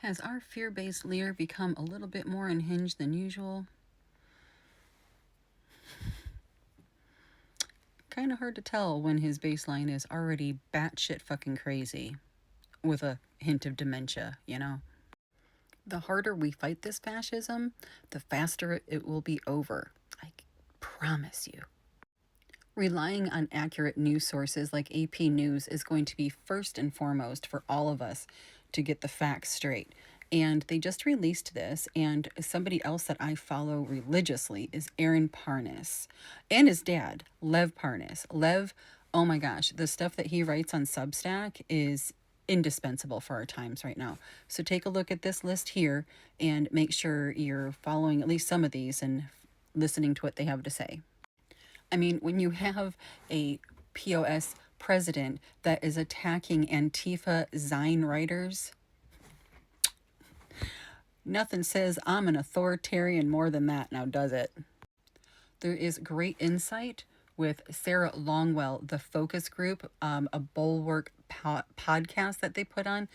Has our fear-based leader become a little bit more unhinged than usual? Kind of hard to tell when his baseline is already batshit fucking crazy with a hint of dementia, you know? The harder we fight this fascism, the faster it will be over. I promise you. Relying on accurate news sources like AP News is going to be first and foremost for all of us to get the facts straight. And they just released this, and somebody else that I follow religiously is Aaron Parnas and his dad, Lev Parnas. Lev, oh my gosh, the stuff that he writes on Substack is indispensable for our times right now. So take a look at this list here and make sure you're following at least some of these and listening to what they have to say. I mean, when you have a POS president that is attacking Antifa Zine writers, nothing says I'm an authoritarian more than that, now does it? There is great insight with Sarah Longwell, the focus group, a Bulwark podcast that they put on.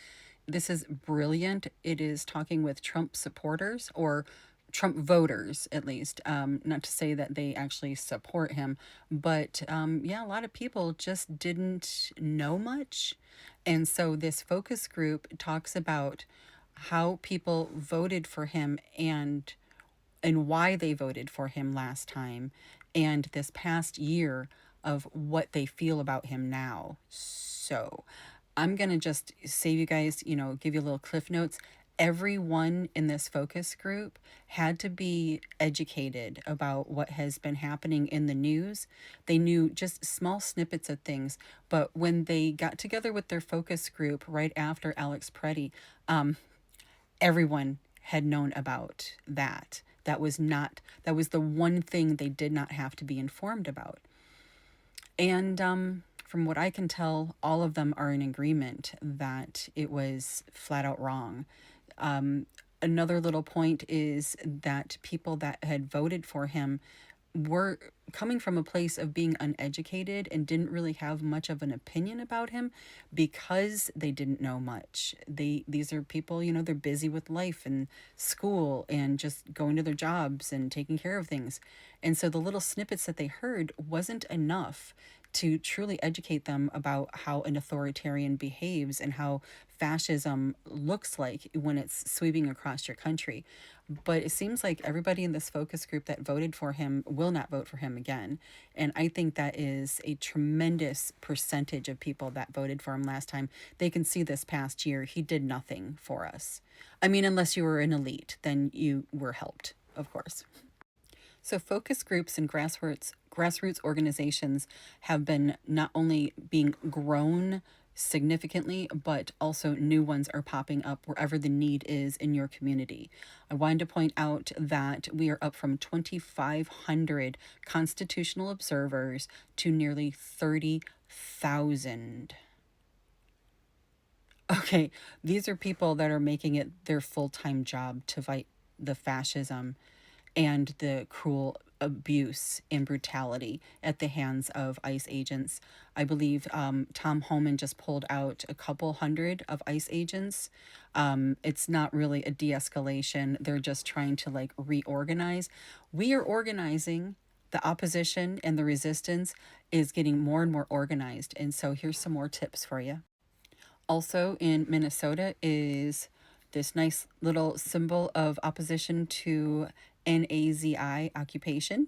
This is brilliant. It is talking with Trump supporters, or Trump voters, at least. Not to say that they actually support him, but yeah, a lot of people just didn't know much. And so this focus group talks about how people voted for him and why they voted for him last time and this past year of what they feel about him now. So I'm going to just save you guys, give you a little cliff notes. Everyone in this focus group had to be educated about what has been happening in the news. They knew just small snippets of things, but when they got together with their focus group right after Alex Preddy, everyone had known about that. That was the one thing they did not have to be informed about. And from what I can tell, all of them are in agreement that it was flat out wrong. Another little point is that people that had voted for him were coming from a place of being uneducated and didn't really have much of an opinion about him because they didn't know much. These are people, they're busy with life and school and just going to their jobs and taking care of things. And so the little snippets that they heard wasn't enough to truly educate them about how an authoritarian behaves and how fascism looks like when it's sweeping across your country. But it seems like everybody in this focus group that voted for him will not vote for him again. And I think that is a tremendous percentage of people that voted for him last time. They can see this past year, he did nothing for us. I mean, unless you were an elite, then you were helped, of course. So focus groups and grassroots organizations have been not only being grown significantly, but also new ones are popping up wherever the need is in your community. I wanted to point out that we are up from 2,500 constitutional observers to nearly 30,000. Okay, these are people that are making it their full-time job to fight the fascism and the cruel abuse and brutality at the hands of ICE agents. I believe Tom Homan just pulled out a couple hundred of ICE agents. It's not really a de-escalation. They're just trying to reorganize. We are organizing. The opposition and the resistance is getting more and more organized. And so here's some more tips for you. Also in Minnesota is this nice little symbol of opposition to NAZI occupation.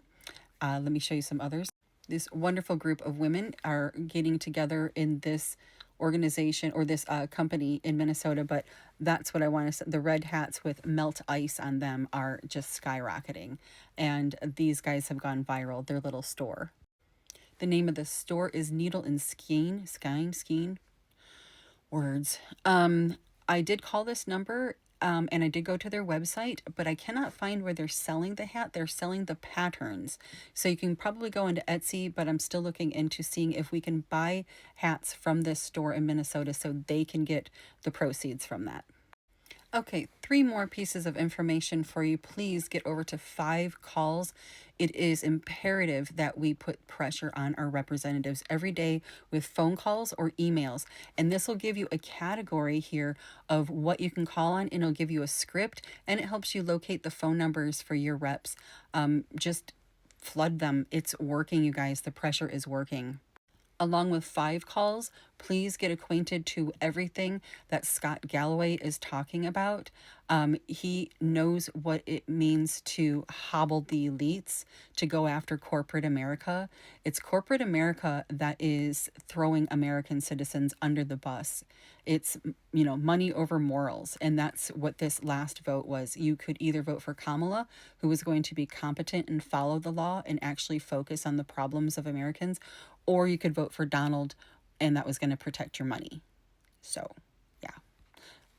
Let me show you some others. This wonderful group of women are getting together in this organization or this company in Minnesota, but that's what I want to say. The red hats with melt ice on them are just skyrocketing, and these guys have gone viral, their little store. The name of the store is Needle and Skein, words. I did call this number and I did go to their website, but I cannot find where they're selling the hat. They're selling the patterns. So you can probably go into Etsy, but I'm still looking into seeing if we can buy hats from this store in Minnesota so they can get the proceeds from that. Okay, three more pieces of information for you. Please get over to 5 calls. It is imperative that we put pressure on our representatives every day with phone calls or emails. And this will give you a category here of what you can call on, and it'll give you a script, and it helps you locate the phone numbers for your reps. Just flood them. It's working, you guys. The pressure is working. Along with 5 calls, please get acquainted to everything that Scott Galloway is talking about. He knows what it means to hobble the elites, to go after corporate America. It's corporate America that is throwing American citizens under the bus. It's, money over morals. And that's what this last vote was. You could either vote for Kamala, who was going to be competent and follow the law and actually focus on the problems of Americans, or you could vote for Donald, and that was going to protect your money. So, yeah.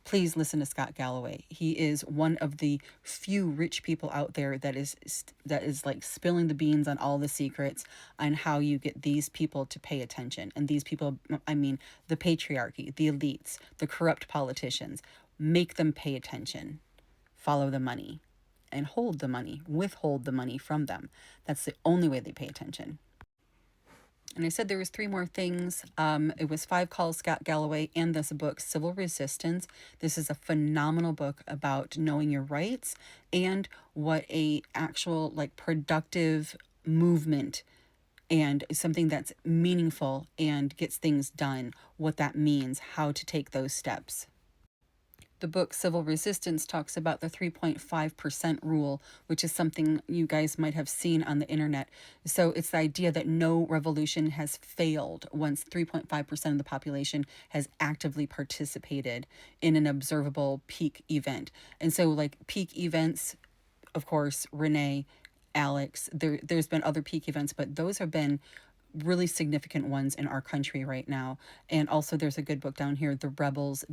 Please listen to Scott Galloway. He is one of the few rich people out there that is like spilling the beans on all the secrets on how you get these people to pay attention. And these people, I mean, the patriarchy, the elites, the corrupt politicians, make them pay attention, follow the money, and hold the money, withhold the money from them. That's the only way they pay attention. And I said there was 3 more things. It was 5 calls, Scott Galloway, and this book, Civil Resistance. This is a phenomenal book about knowing your rights and what a actual like productive movement and something that's meaningful and gets things done, what that means, how to take those steps. The book Civil Resistance talks about the 3.5% rule, which is something you guys might have seen on the internet. So it's the idea that no revolution has failed once 3.5% of the population has actively participated in an observable peak event. And so, like, peak events, of course, Renee, Alex, there's been other peak events, but those have been really significant ones in our country right now. And also there's a good book down here, The Rebel's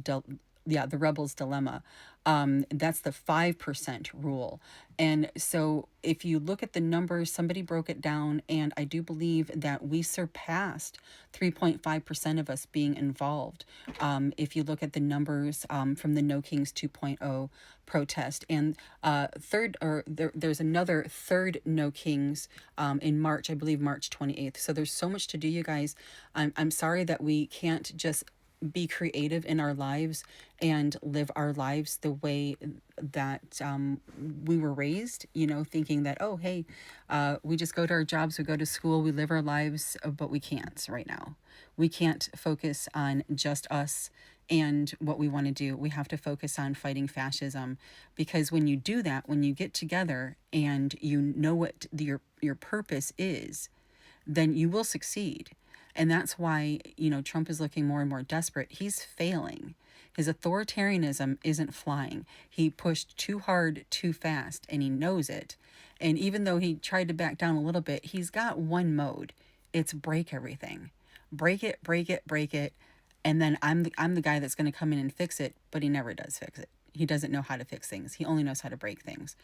Dilemma. That's the 5% rule. And so if you look at the numbers, somebody broke it down, and I do believe that we surpassed 3.5% of us being involved. If you look at the numbers from the No Kings 2.0 protest, and there's another third No Kings in March, I believe March 28th. So there's so much to do, you guys. I'm sorry that we can't just be creative in our lives and live our lives the way that we were raised, thinking that, oh, hey, we just go to our jobs, we go to school, we live our lives, but we can't right now. We can't focus on just us and what we want to do. We have to focus on fighting fascism, because when you do that, when you get together and you know what your purpose is, then you will succeed. And that's why, Trump is looking more and more desperate. He's failing. His authoritarianism isn't flying. He pushed too hard, too fast, and he knows it. And even though he tried to back down a little bit, he's got one mode. It's break everything. Break it, break it, break it. And then I'm the guy that's going to come in and fix it, but he never does fix it. He doesn't know how to fix things. He only knows how to break things.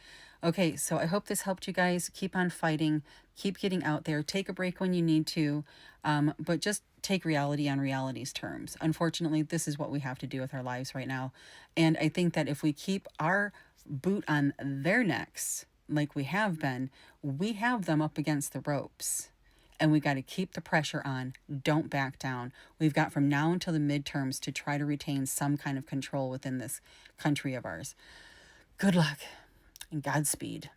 Okay, so I hope this helped you guys. Keep on fighting. Keep getting out there. Take a break when you need to, but just take reality on reality's terms. Unfortunately, this is what we have to do with our lives right now. And I think that if we keep our boot on their necks, like we have been, we have them up against the ropes. And we got to keep the pressure on. Don't back down. We've got from now until the midterms to try to retain some kind of control within this country of ours. Good luck and Godspeed.